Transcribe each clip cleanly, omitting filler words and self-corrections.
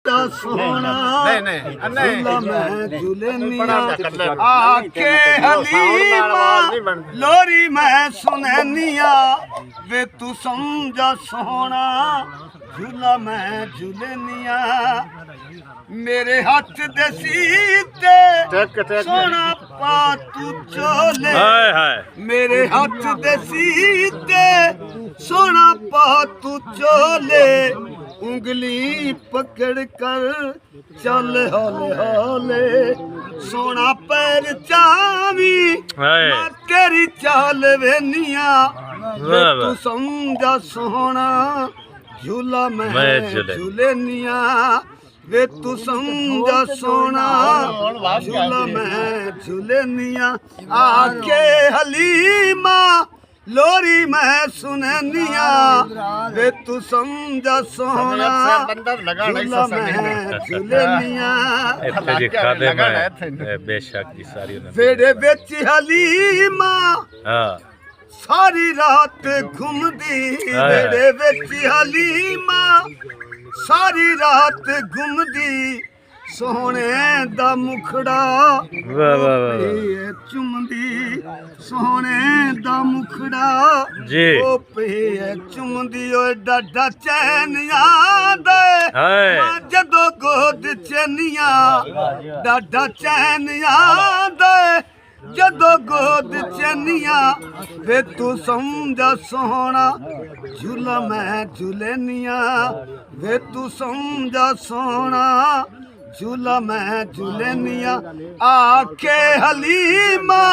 समझा सोना झूला मैं झूलनिया आके हलीमा लोरी मैं सुननिया वे तू समझा सोना झूला मैं झूलनिया मेरे हाथ दे सीते सोना पा तू चोले मेरे हाथ दे सीते सोना पा तू चोले उंगली पकड़ कर चल हौले हौले सोना पैर चावी तेरी चाल वेनिया तू समझा सोना झूला मैं झूलनिया वे तू समझा सोना झूला मैं झूलनिया आके हलीमा लोरी मैं सुननिया वे तू समझा सोना झूला मैं झूलनिया बेशक वेड़े बिच हलीमा सारी रात घूमदी वेड़े बिच हलीमा सारी रात घूमदी सोहने दा मुखड़ा चुमदी सोहने दा मुखड़ा ओ पे चुमदी ओ डाडा चैन याद जदों गोद चैनिया डाडा चैन याद जदों गोद चैनिया वे तू समझा सोना झूला मैं झूलनिया वे तू समझा सोना झूला मैं झूलनिया आके हलीमा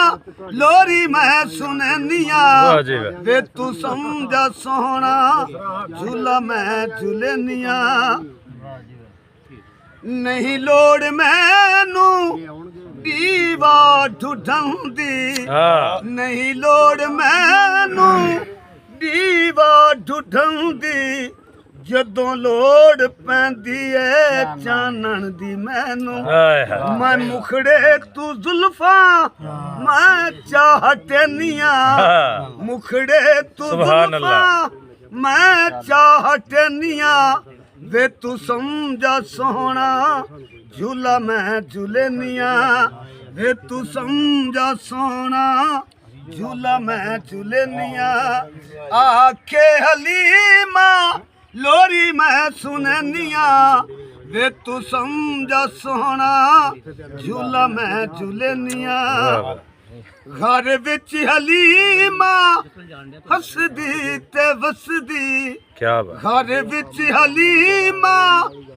लोरी मैं सुननिया वे तू समझा सोना झूला मैं झूलनिया नहीं लोड़ मैनू दीवा ढूंढन दी नहीं लोड़ मैनू दीवा ढूंढन दी जदों लोड़ पैंदी है चानन दी मैनू मैं मुखड़े तू जुल्फा मैं चाहटनिया मुखड़े तू जुल्फा मैं चाहटनिया वे तू समझा सोना झूला मैं झूलनिया वे तू समझा सोना झूला मैं झूलनिया आखे हलीमा लोरी मैं सुननिया वे तू समझा सोना झूला मैं झूलनिया घर विच हलीमा हसदी ते वसदी घर विच हलीमा